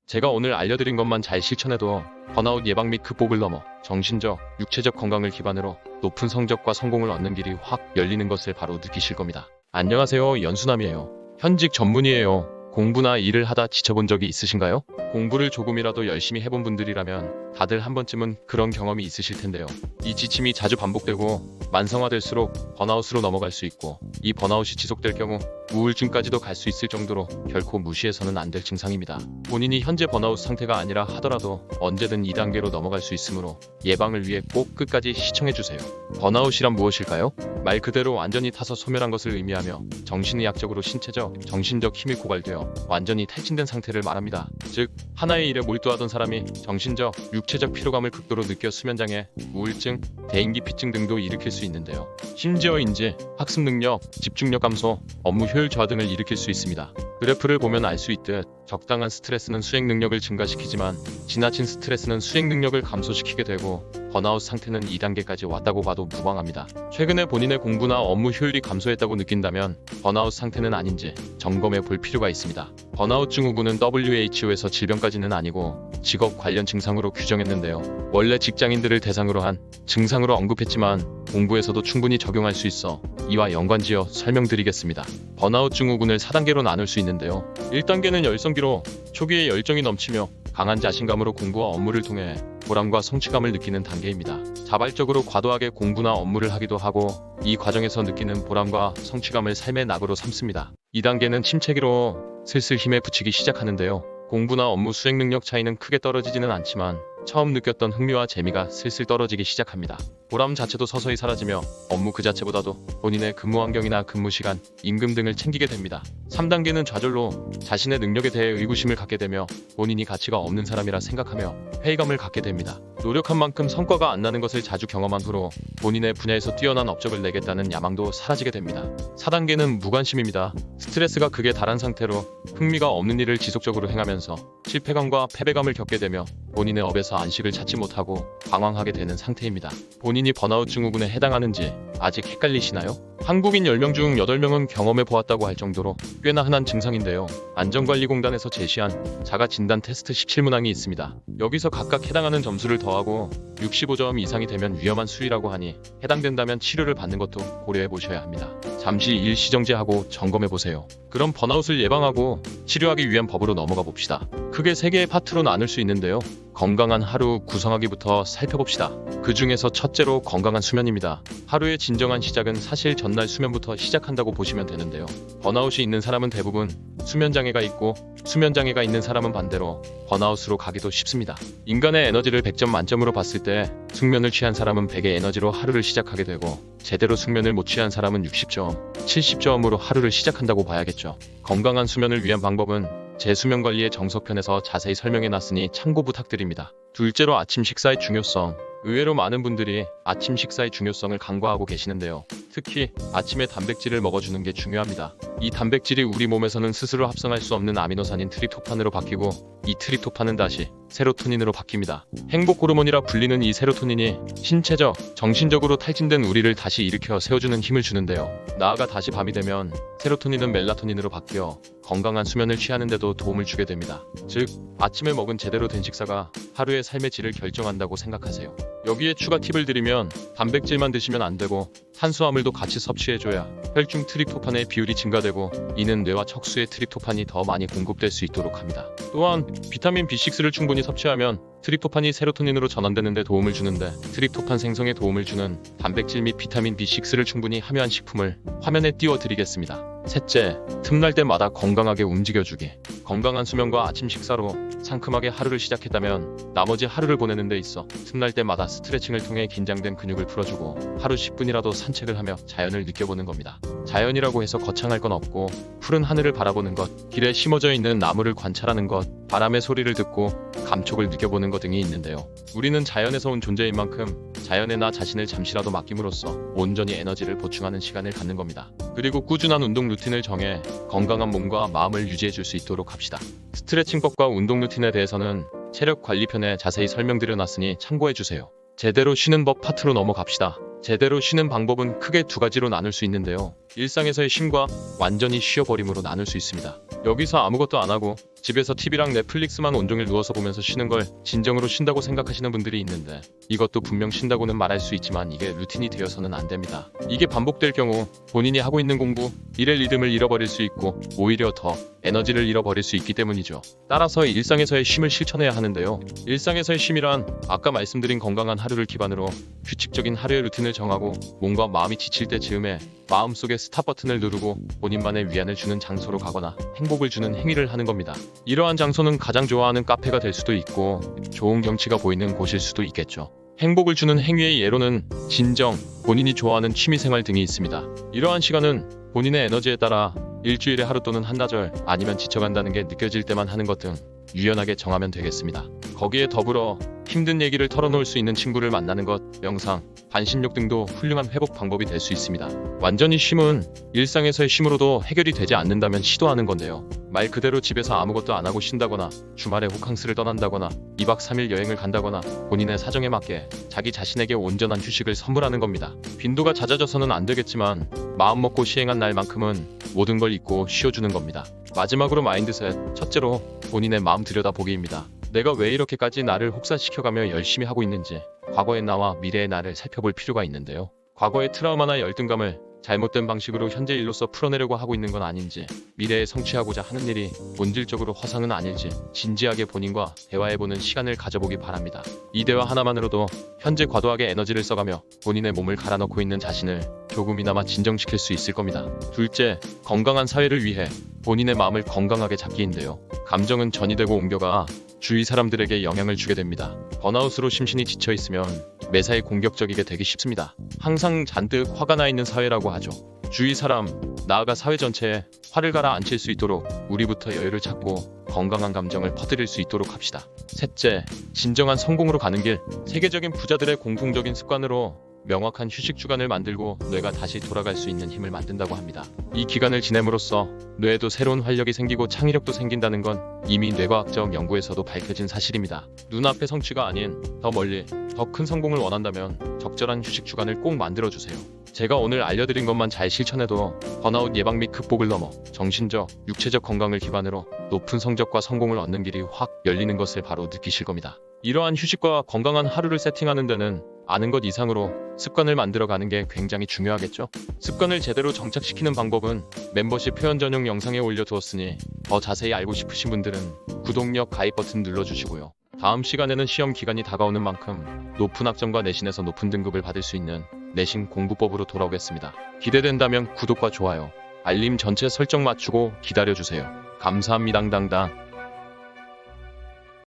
제가 오늘 알려드린 것만 잘 실천해도 번아웃 예방 및 극복을 넘어 정신적, 육체적 건강을 기반으로 높은 성적과 성공을 얻는 길이 확 열리는 것을 바로 느끼실 겁니다. 안녕하세요, 연수남이에요. 현직 전문의예요. 공부나 일을 하다 지쳐본 적이 있으신가요? 공부를 조금이라도 열심히 해본 분들이라면 다들 한 번쯤은 그런 경험이 있으실 텐데요. 이 지침이 자주 반복되고 만성화될수록 번아웃으로 넘어갈 수 있고, 이 번아웃이 지속될 경우 우울증까지도 갈 수 있을 정도로 결코 무시해서는 안 될 증상입니다. 본인이 현재 번아웃 상태가 아니라 하더라도 언제든 2단계로 넘어갈 수 있으므로 예방을 위해 꼭 끝까지 시청해주세요. 번아웃이란 무엇일까요? 말 그대로 완전히 타서 소멸한 것을 의미하며 정신의학적으로 신체적, 정신적 힘이 고갈되어 완전히 탈진된 상태를 말합니다. 즉, 하나의 일에 몰두하던 사람이 정신적, 육체적 피로감을 극도로 느껴 수면장애, 우울증, 대인기피증 등도 일으킬 수 있는데요. 심지어 인지, 학습 능력, 집중력 감소, 업무 효율 저하 등을 일으킬 수 있습니다. 그래프를 보면 알 수 있듯 적당한 스트레스는 수행 능력을 증가시키지만 지나친 스트레스는 수행 능력을 감소시키게 되고 번아웃 상태는 2단계까지 왔다고 봐도 무방합니다. 최근에 본인의 공부나 업무 효율이 감소했다고 느낀다면 번아웃 상태는 아닌지 점검해 볼 필요가 있습니다. 번아웃 증후군은 WHO에서 질병까지는 아니고 직업 관련 증상으로 규정했는데요. 원래 직장인들을 대상으로 한 증상으로 언급했지만 공부에서도 충분히 적용할 수 있어 이와 연관지어 설명드리겠습니다. 번아웃 증후군을 4단계로 나눌 수 있는데요. 1단계는 열성기로 초기에 열정이 넘치며 강한 자신감으로 공부와 업무를 통해 보람과 성취감을 느끼는 단계입니다. 자발적으로 과도하게 공부나 업무를 하기도 하고 이 과정에서 느끼는 보람과 성취감을 삶의 낙으로 삼습니다. 2단계는 침체기로 슬슬 힘에 부치기 시작하는데요. 공부나 업무 수행 능력 차이는 크게 떨어지지는 않지만 처음 느꼈던 흥미와 재미가 슬슬 떨어지기 시작합니다. 보람 자체도 서서히 사라지며 업무 그 자체보다도 본인의 근무 환경이나 근무 시간, 임금 등을 챙기게 됩니다. 3단계는 좌절로 자신의 능력에 대해 의구심을 갖게 되며 본인이 가치가 없는 사람이라 생각하며 회의감을 갖게 됩니다. 노력한 만큼 성과가 안 나는 것을 자주 경험한 후로 본인의 분야에서 뛰어난 업적을 내겠다는 야망도 사라지게 됩니다. 4단계는 무관심입니다. 스트레스가 극에 달한 상태로 흥미가 없는 일을 지속적으로 행하면서 실패감과 패배감을 겪게 되며 본인의 업에서 안식을 찾지 못하고 방황하게 되는 상태입니다. 본인이 번아웃 증후군에 해당하는지 아직 헷갈리시나요? 한국인 10명 중 8명은 경험해 보았다고 할 정도로 꽤나 흔한 증상인데요. 안전관리공단에서 제시한 자가진단 테스트 17문항이 있습니다. 여기서 각각 해당하는 점수를 더하고 65점 이상이 되면 위험한 수위라고 하니 해당된다면 치료를 받는 것도 고려해 보셔야 합니다. 잠시 일시정지하고 점검해 보세요. 그럼 번아웃을 예방하고 치료하기 위한 법으로 넘어가 봅시다. 크게 3개의 파트로 나눌 수 있는데요. 건강한 하루 구성하기부터 살펴봅시다. 그 중에서 첫째로 건강한 수면입니다. 하루의 진정한 시작은 사실 전날 수면부터 시작한다고 보시면 되는데요. 번아웃이 있는 사람은 대부분 수면장애가 있고 수면장애가 있는 사람은 반대로 번아웃으로 가기도 쉽습니다. 인간의 에너지를 100점 만점으로 봤을 때 숙면을 취한 사람은 100의 에너지로 하루를 시작하게 되고 제대로 숙면을 못 취한 사람은 60점, 70점으로 하루를 시작한다고 봐야겠죠. 건강한 수면을 위한 방법은 제 수면관리의 정석편에서 자세히 설명해놨으니 참고 부탁드립니다. 둘째로 아침 식사의 중요성. 의외로 많은 분들이 아침 식사의 중요성을 간과하고 계시는데요. 특히 아침에 단백질을 먹어주는 게 중요합니다. 이 단백질이 우리 몸에서는 스스로 합성할 수 없는 아미노산인 트립토판으로 바뀌고 이 트립토판은 다시 세로토닌으로 바뀝니다. 행복 호르몬이라 불리는 이 세로토닌이 신체적, 정신적으로 탈진된 우리를 다시 일으켜 세워주는 힘을 주는데요. 나아가 다시 밤이 되면 세로토닌은 멜라토닌으로 바뀌어 건강한 수면을 취하는 데도 도움을 주게 됩니다. 즉, 아침에 먹은 제대로 된 식사가 하루의 삶의 질을 결정한다고 생각하세요. 여기에 추가 팁을 드리면 단백질만 드시면 안 되고 탄수화물도 같이 섭취해줘야 혈중 트립토판의 비율이 증가되고 이는 뇌와 척수에 트립토판이 더 많이 공급될 수 있도록 합니다. 또한 비타민 B6를 충분히 섭취하면 트립토판이 세로토닌으로 전환되는 데 도움을 주는데 트립토판 생성에 도움을 주는 단백질 및 비타민 B6를 충분히 함유한 식품을 화면에 띄워 드리겠습니다. 셋째, 틈날 때마다 건강하게 움직여주기. 건강한 수면과 아침 식사로 상큼하게 하루를 시작했다면 나머지 하루를 보내는 데 있어 틈날 때마다 스트레칭을 통해 긴장된 근육을 풀어주고 하루 10분이라도 산책을 하며 자연을 느껴보는 겁니다. 자연이라고 해서 거창할 건 없고 푸른 하늘을 바라보는 것, 길에 심어져 있는 나무를 관찰하는 것, 바람의 소리를 듣고 감촉을 느껴보는 것 등이 있는데요. 우리는 자연에서 온 존재인 만큼 자연에 나 자신을 잠시라도 맡김으로써 온전히 에너지를 보충하는 시간을 갖는 겁니다. 그리고 꾸준한 운동 루틴을 정해 건강한 몸과 마음을 유지해 줄 수 있도록 합시다. 스트레칭법과 운동 루틴에 대해서는 체력 관리편에 자세히 설명드려놨으니 참고해주세요. 제대로 쉬는 법 파트로 넘어갑시다. 제대로 쉬는 방법은 크게 2가지로 나눌 수 있는데요. 일상에서의 쉼과 완전히 쉬어버림으로 나눌 수 있습니다. 여기서 아무것도 안 하고 집에서 TV랑 넷플릭스만 온종일 누워서 보면서 쉬는 걸 진정으로 쉰다고 생각하시는 분들이 있는데, 이것도 분명 쉰다고는 말할 수 있지만 이게 루틴이 되어서는 안 됩니다. 이게 반복될 경우 본인이 하고 있는 공부, 일의 리듬을 잃어버릴 수 있고 오히려 더 에너지를 잃어버릴 수 있기 때문이죠. 따라서 일상에서의 쉼을 실천해야 하는데요. 일상에서의 쉼이란 아까 말씀드린 건강한 하루를 기반으로 규칙적인 하루의 루틴을 정하고 몸과 마음이 지칠 때 즈음에 마음속에 스탑 버튼을 누르고 본인만의 위안을 주는 장소로 가거나 행복을 주는 행위를 하는 겁니다. 이러한 장소는 가장 좋아하는 카페가 될 수도 있고 좋은 경치가 보이는 곳일 수도 있겠죠. 행복을 주는 행위의 예로는 진정, 본인이 좋아하는 취미생활 등이 있습니다. 이러한 시간은 본인의 에너지에 따라 일주일에 하루 또는 한나절, 아니면 지쳐간다는 게 느껴질 때만 하는 것 등 유연하게 정하면 되겠습니다. 거기에 더불어 힘든 얘기를 털어놓을 수 있는 친구를 만나는 것, 명상, 반신욕 등도 훌륭한 회복 방법이 될 수 있습니다. 완전히 쉼은 일상에서의 쉼으로도 해결이 되지 않는다면 시도하는 건데요. 말 그대로 집에서 아무것도 안 하고 쉰다거나 주말에 호캉스를 떠난다거나 2박 3일 여행을 간다거나 본인의 사정에 맞게 자기 자신에게 온전한 휴식을 선물하는 겁니다. 빈도가 잦아져서는 안 되겠지만 마음먹고 시행한 날만큼은 모든 걸 잊고 쉬어주는 겁니다. 마지막으로 마인드셋, 첫째로 본인의 마음 들여다보기입니다. 내가 왜 이렇게까지 나를 혹사시켜가며 열심히 하고 있는지, 과거의 나와 미래의 나를 살펴볼 필요가 있는데요. 과거의 트라우마나 열등감을 잘못된 방식으로 현재 일로서 풀어내려고 하고 있는 건 아닌지, 미래에 성취하고자 하는 일이 본질적으로 허상은 아닐지 진지하게 본인과 대화해보는 시간을 가져보기 바랍니다. 이 대화 하나만으로도 현재 과도하게 에너지를 써가며 본인의 몸을 갈아넣고 있는 자신을 조금이나마 진정시킬 수 있을 겁니다. 둘째, 건강한 사회를 위해 본인의 마음을 건강하게 잡기인데요. 감정은 전이되고 옮겨가 주위 사람들에게 영향을 주게 됩니다. 번아웃으로 심신이 지쳐있으면 매사에 공격적이게 되기 쉽습니다. 항상 잔뜩 화가 나 있는 사회라고 하죠. 주위 사람, 나아가 사회 전체에 화를 가라앉힐 수 있도록 우리부터 여유를 찾고 건강한 감정을 퍼뜨릴 수 있도록 합시다. 셋째, 진정한 성공으로 가는 길. 세계적인 부자들의 공통적인 습관으로 명확한 휴식 주간을 만들고 뇌가 다시 돌아갈 수 있는 힘을 만든다고 합니다. 이 기간을 지냄으로써 뇌에도 새로운 활력이 생기고 창의력도 생긴다는 건 이미 뇌과학적 연구에서도 밝혀진 사실입니다. 눈앞의 성취가 아닌 더 멀리, 더 큰 성공을 원한다면 적절한 휴식 주간을 꼭 만들어주세요. 제가 오늘 알려드린 것만 잘 실천해도 번아웃 예방 및 극복을 넘어 정신적, 육체적 건강을 기반으로 높은 성적과 성공을 얻는 길이 확 열리는 것을 바로 느끼실 겁니다. 이러한 휴식과 건강한 하루를 세팅하는 데는 아는 것 이상으로 습관을 만들어가는 게 굉장히 중요하겠죠? 습관을 제대로 정착시키는 방법은 멤버십 회원 전용 영상에 올려두었으니 더 자세히 알고 싶으신 분들은 구독력, 가입 버튼 눌러주시고요. 다음 시간에는 시험 기간이 다가오는 만큼 높은 학점과 내신에서 높은 등급을 받을 수 있는 내신 공부법으로 돌아오겠습니다. 기대된다면 구독과 좋아요, 알림 전체 설정 맞추고 기다려주세요. 감사합니다. 당당.